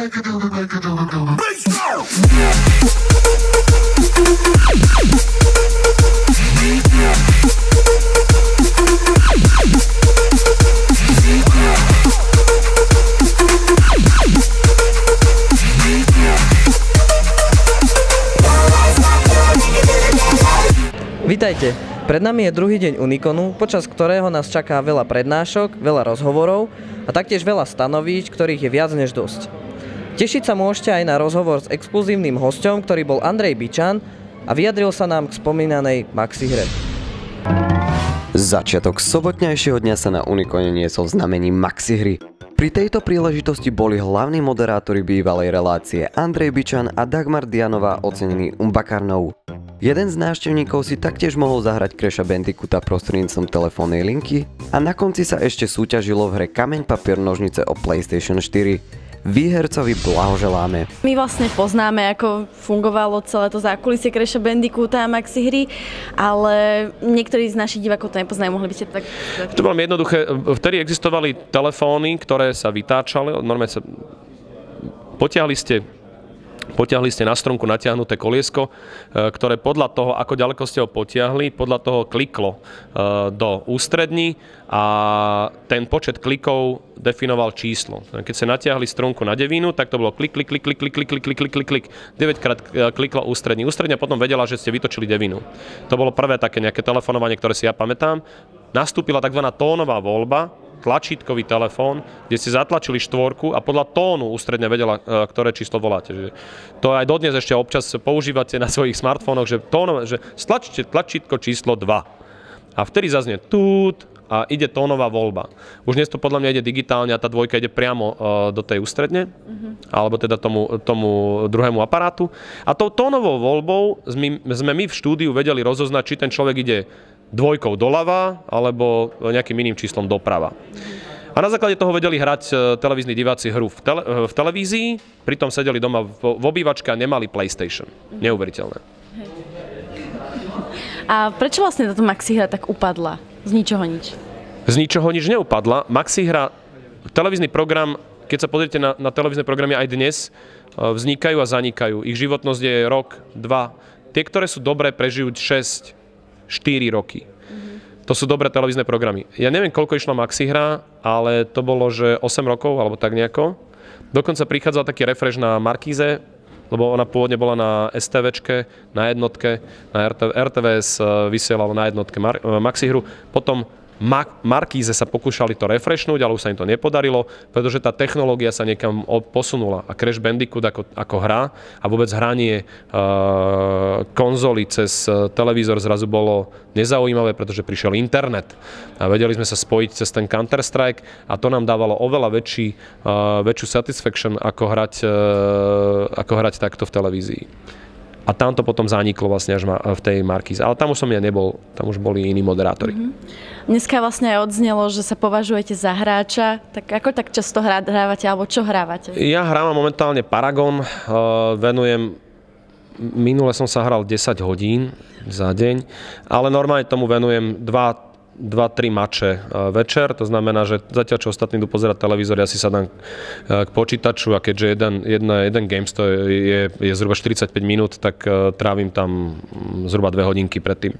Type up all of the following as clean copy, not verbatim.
Vítajte, pred nami je druhý deň Unikonu, počas ktorého nás čaká veľa prednášok, veľa rozhovorov a taktiež veľa stanovísk, ktorých je viac než dosť. Tešiť sa môžete aj na rozhovor s exkluzívnym hosťom, ktorý bol Andrej Bičan a vyjadril sa nám k spomínanej maxihre. Začiatok sobotnejšieho dňa sa na Unikone niesol znamením maxihry. Pri tejto príležitosti boli hlavní moderátori bývalej relácie Andrej Bičan a Dagmar Dianová ocenení Umbakarnou. Jeden z návštevníkov si taktiež mohol zahrať Crasha Bandicoota prostredníctvom telefónnej linky a na konci sa ešte súťažilo v hre Kameň, papier, nožnice o PlayStation 4. Výhercovi blahoželáme. My vlastne poznáme, ako fungovalo celé to zákulisie Crasha Bandicoota a maxihry, ale niektorí z našich divákov to nepoznajú, mohli by ste tak... To bolo jednoduché. Vtedy existovali telefóny, ktoré sa vytáčali, normálne sa potiahli ste na strunku natiahnuté koliesko, ktoré podľa toho, ako ďaleko ste ho potiahli, podľa toho kliklo do ústrední a ten počet klikov definoval číslo. Keď ste natiahli strunku na devinu, tak to bolo klik, klik, klik, klik, klik, klik, klik, klik, klik, klik. 9 krát kliklo ústrední. Ústredňa potom vedela, že ste vytočili devinu. To bolo prvé také nejaké telefonovanie, ktoré si ja pamätám. Nastúpila tzv. Tónová voľba, tlačítkový telefón, kde ste zatlačili štvorku a podľa tónu ústredne vedela, ktoré číslo voláte. Že to aj dodnes ešte občas používate na svojich smartfónoch, že stlačíte tlačítko číslo 2. A vtedy zaznie tút a ide tónová voľba. Už dnes to podľa mňa ide digitálne a tá dvojka ide priamo do tej ústredne, alebo teda tomu druhému aparátu. A tou tónovou voľbou sme my v štúdiu vedeli rozoznať, či ten človek ide dvojkou doľava alebo nejakým iným číslom doprava. A na základe toho vedeli hrať televízni diváci hru v televízii, pritom sedeli doma v obývačke a nemali PlayStation. Neuveriteľné. A prečo vlastne táto maxihra tak upadla? Z ničoho nič. Z ničoho nič neupadla. Maxihra, televízny program, keď sa pozriete na televízne programy aj dnes, vznikajú a zanikajú. Ich životnosť je rok, 2. Tie, ktoré sú dobré, prežijú 6, 4 roky. To sú dobré televízne programy. Ja neviem, koľko išla maxihra, ale to bolo, že 8 rokov, alebo tak nejako. Dokonca prichádzal taký refresh na Markíze, lebo ona pôvodne bola na STVčke, na jednotke, na RTVS vysielalo na jednotke maxihru. Potom Markíze sa pokúšali to refreshnúť, ale už sa im to nepodarilo, pretože tá technológia sa niekam posunula a Crash Bandicoot ako hra a vôbec hranie konzoly cez televízor zrazu bolo nezaujímavé, pretože prišiel internet a vedeli sme sa spojiť cez ten Counter-Strike a to nám dávalo oveľa väčšiu satisfaction ako hrať takto v televízii. A tam to potom zaniklo vlastne až v tej Markíze. Ale tam už som ja nebol, tam už boli iní moderátori. Dneska vlastne aj odznelo, že sa považujete za hráča. Tak ako tak často hrávate, alebo čo hrávate? Ja hrávam momentálne Paragon, minule som sa hral 10 hodín za deň, ale normálne tomu venujem 2-3 mače večer, to znamená, že zatiaľ čo ostatní idú pozerať televízor, ja si sadám k počítaču a keďže jeden games to je zhruba 45 minút, tak trávim tam zhruba 2 hodinky predtým.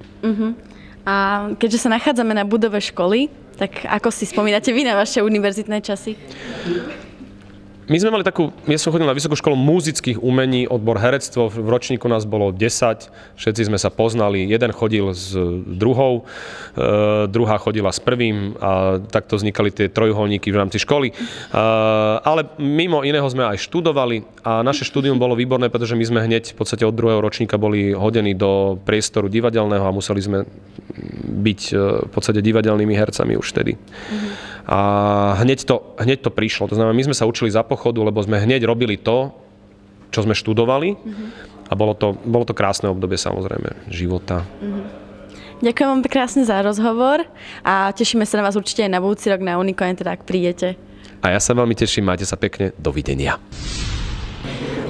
A keďže sa nachádzame na budove školy, tak ako si spomínate vy na vaše univerzitné časy? My sme mali ja som chodil na Vysokú školu múzických umení, odbor herectvo, v ročníku nás bolo 10, všetci sme sa poznali, jeden chodil s druhou, druhá chodila s prvým a takto vznikali tie trojuholníky v rámci školy. Ale mimo iného sme aj študovali a naše štúdium bolo výborné, pretože my sme hneď v podstate od druhého ročníka boli hodení do priestoru divadelného a museli sme byť v podstate divadelnými hercami už vtedy. A hneď to prišlo. To znamená, my sme sa učili za pochodu, lebo sme hneď robili to, čo sme študovali. A bolo to krásne obdobie samozrejme života. Ďakujem vám krásne za rozhovor a tešíme sa na vás určite aj na budúci rok na Unikone, teda ak prídete. A ja sa veľmi teším, majte sa pekne, dovidenia.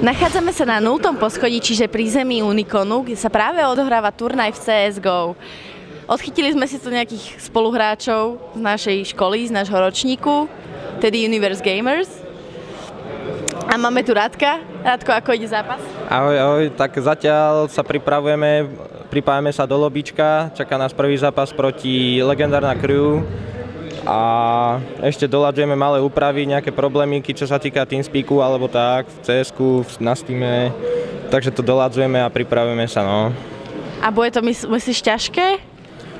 Nachádzame sa na 0. poschodí, čiže pri zemi Unikonu, kde sa práve odohráva turnaj v CSGO. Odchytili sme si tu nejakých spoluhráčov z našej školy, z nášho ročníku, tedy Universe Gamers. A máme tu Radka. Radko, ako ide zápas? Ahoj, ahoj, tak zatiaľ sa pripájame sa do lobíčka, čaká nás prvý zápas proti Legendárna Crew a ešte doľaďujeme malé úpravy, nejaké problémy, čo sa týka TeamSpeaku alebo tak, v CS-ku, na Steame, takže to doľaďujeme a pripravujeme sa, no. A bude to, myslíš, ťažké?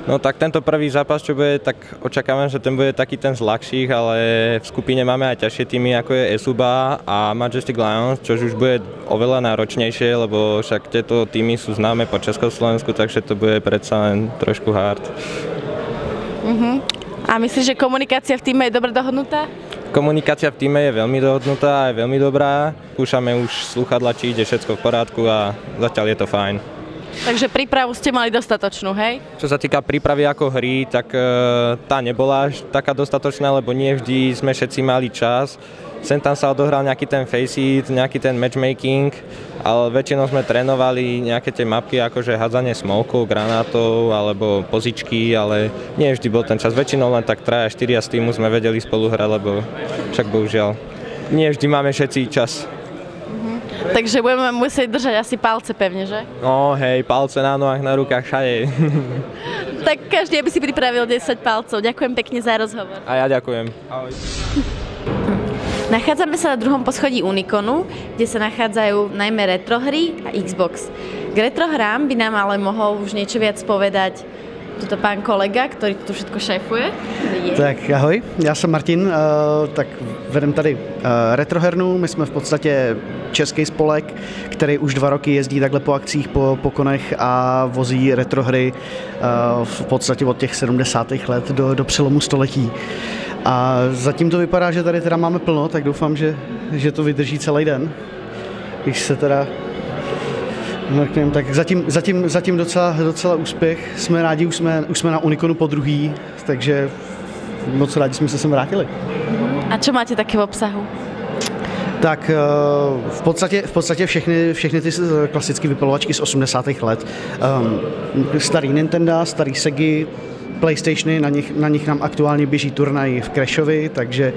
No tak tento prvý zápas, čo bude, tak očakávam, že ten bude taký ten z ľahších, ale v skupine máme aj ťažšie týmy, ako je Esuba a Majestic Lions, čo už bude oveľa náročnejšie, lebo však tieto týmy sú známe po Československu, takže to bude predsa len trošku hard. A myslíš, že komunikácia v týme je dobre dohodnutá? Komunikácia v týme je veľmi dohodnutá, je veľmi dobrá. Skúšame už slúchadla, či ide všetko v poriadku a zatiaľ je to fajn. Takže prípravu ste mali dostatočnú, hej? Čo sa týka prípravy ako hry, tak tá nebola až taká dostatočná, lebo nie vždy sme všetci mali čas. Sem tam sa odohral nejaký ten faceit, nejaký ten matchmaking, ale väčšinou sme trénovali nejaké tie mapky, akože hádzanie smokov, granátov alebo pozičky, ale nie vždy bol ten čas. Väčšinou len tak 3-4 z týmu sme vedeli spolu hrať, lebo však bohužiaľ nie vždy máme všetci čas. Takže budeme musieť držať asi palce pevne, že? No hej, palce na nohách, na rukách, všade. Tak každý by si pripravil 10 palcov. Ďakujem pekne za rozhovor. A ja ďakujem. Ahoj. Nachádzame sa na druhom poschodí Unikonu, kde sa nachádzajú najmä retrohry a Xbox. K retrohrám by nám ale mohol už niečo viac povedať toto pán kolega, který to všetko šéfuje. Tak ahoj, já jsem Martin, tak vedem tady retrohernu. My jsme v podstatě český spolek, který už 2 roky jezdí takhle po akcích, po konech a vozí retrohry v podstatě od těch 70. let do přelomu století. A zatím to vypadá, že tady teda máme plno, tak doufám, že to vydrží celý den. Když se teda tak zatím docela úspěch. Jsme rádi, už jsme na Unikonu po druhý, takže moc rádi jsme se sem vrátili. A co máte taky v obsahu? Tak v podstatě všechny ty klasické vypalovačky z 80. let. Starý Nintendo, starý Segy, PlayStationy, na nich nám aktuálně běží turnaj v Crashovi, takže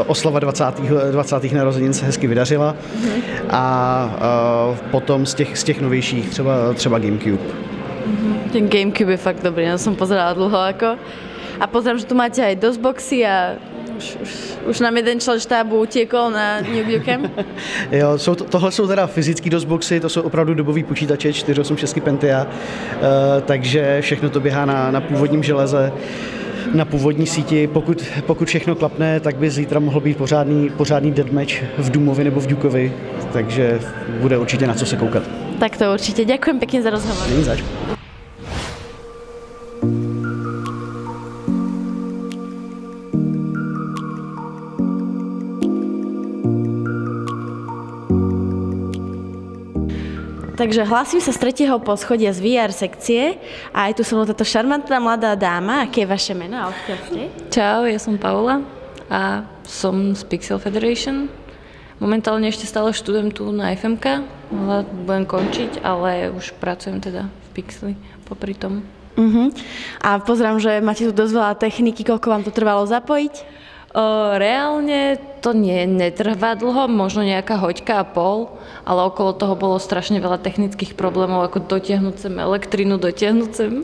oslava 20. narozenin se hezky vydařila. A potom z těch novějších třeba GameCube. Ten GameCube je fakt dobrý, já jsem pozerala dlouho jako. A pozerám, že tu máte aj DOSBoxy a už nám jeden člen štábu utiekol na New Buchem. Jo, tohle jsou teda fyzický DOSBoxy, to jsou opravdu dobový počítače, 486 Pentium, takže všechno to běhá na původním železe, na původní síti. Pokud všechno klapne, tak by zítra mohl být pořádný deathmatch v Doomovi nebo v Dukeovi, takže bude určitě na co se koukat. Tak to určitě. Ďakujem pekne za rozhovor. Není zač. Takže hlasím sa z 3. poschodia z VR sekcie a aj tu som táto šarmantná mladá dáma. Aké je vaše meno a odkiaľ ste? Čau, ja som Paula a som z Pixel Federation. Momentálne ešte stále študujem tu na FMK, budem končiť, ale už pracujem teda v Pixeli popri tom. A pozerám, že máte tu dosť veľa techniky, koľko vám to trvalo zapojiť? Reálne to netrvá dlho, možno nejaká hoďka a pol, ale okolo toho bolo strašne veľa technických problémov, ako dotiahnuť sem elektrinu, dotiahnuť sem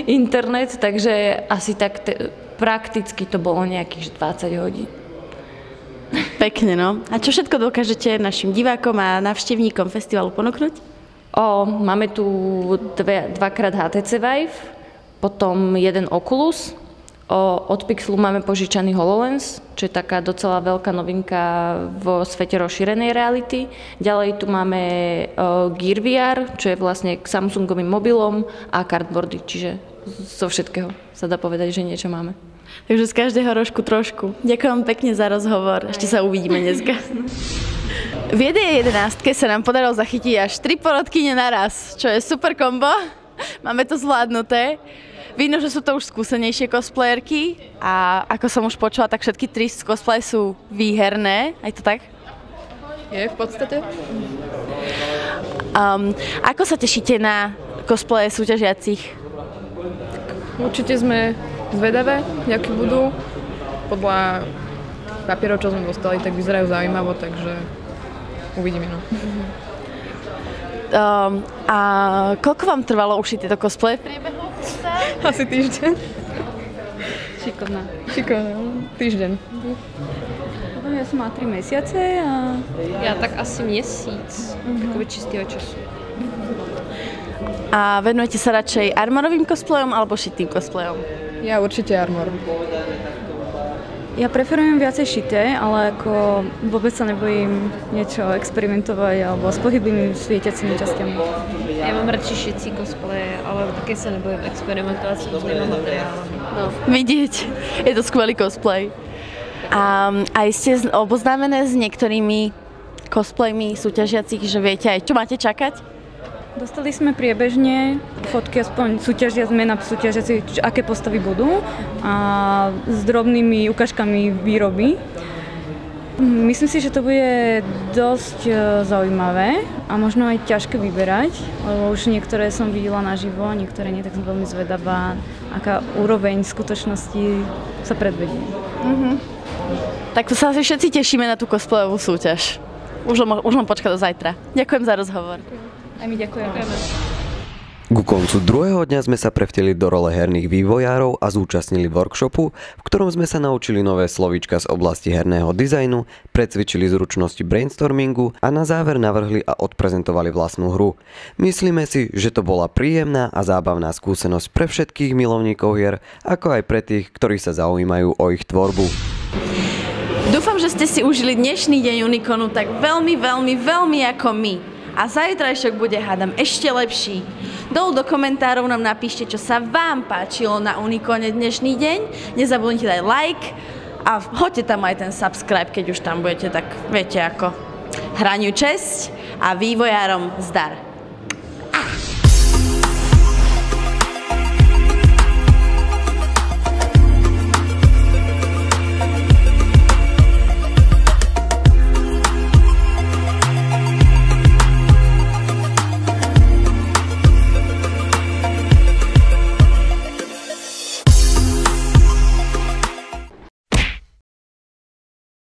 internet, takže asi tak prakticky to bolo nejakých 20 hodín. Pekne, no. A čo všetko dokážete našim divákom a návštevníkom festivalu ponúknuť? Máme tu 2x HTC Vive, potom 1 Oculus. Od Pixelu máme požičaný HoloLens, čo je taká docela veľká novinka vo svete rozšírenej reality. Ďalej tu máme Gear VR, čo je vlastne k Samsungovým mobilom a cardboardy, čiže zo všetkého sa dá povedať, že niečo máme. Takže z každého rožku trošku. Ďakujem pekne za rozhovor, ešte sa uvidíme dneska. V jednej 11 sa nám podarilo zachytiť až 3 porodkyne naraz, čo je super kombo. Máme to zvládnuté. Vidno, že sú to už skúsenejšie cosplayerky a ako som už počula, tak všetky 3 cosplay sú výherné. Je to tak? Je v podstate. Ako sa tešíte na cosplaye súťažiacich? Určite sme zvedavé, akí budú. Podľa papierov, čo sme dostali, tak vyzerajú zaujímavo, takže uvidíme. No. A koľko vám trvalo ušiť tieto cosplaye v priebehu? Asi týždeň. Šikovná. Týždeň. Ja som mala 3 mesiace a... Ja tak asi měsíc, takový čistého času. A venujete sa radšej armorovým cosplayom alebo šitým cosplayom? Ja určite armor. Ja preferujem viacej šité, ale ako vôbec sa nebojím niečo experimentovať alebo s pohyblými svietiacimi časťami. Já mám radši šicí cosplaye, ale také se nebojím experimentovat s různými materiálami. No, vidieť, je to skvelý cosplay. A aj ste oboznámené s niektorými cosplaymi súťažiacich, že viete aj čo máte čakať? Dostali sme priebežne fotky, aspoň mená súťažiaci, aké postavy budú a s drobnými ukážkami výroby. Myslím si, že to bude dosť zaujímavé a možno aj ťažké vyberať, lebo už niektoré som videla naživo, niektoré nie, tak som veľmi zvedavá, aká úroveň v skutočnosti sa predvedie. Tak to sa asi všetci tešíme na tú cosplayovú súťaž. Už len počkať do zajtra. Ďakujem za rozhovor. Aj my ďakujeme. Ku koncu druhého dňa sme sa prevteli do role herných vývojárov a zúčastnili workshopu, v ktorom sme sa naučili nové slovíčka z oblasti herného dizajnu, precvičili zručnosti brainstormingu a na záver navrhli a odprezentovali vlastnú hru. Myslíme si, že to bola príjemná a zábavná skúsenosť pre všetkých milovníkov hier, ako aj pre tých, ktorí sa zaujímajú o ich tvorbu. Dúfam, že ste si užili dnešný deň Uniconu tak veľmi ako my. A zajtrajšok bude, hádam, ešte lepší. Dolu do komentárov nám napíšte, čo sa vám páčilo na Unicone dnešný deň. Nezabudnite dať like a hoďte tam aj ten subscribe, keď už tam budete, tak viete ako. Hraniu česť a vývojárom zdar.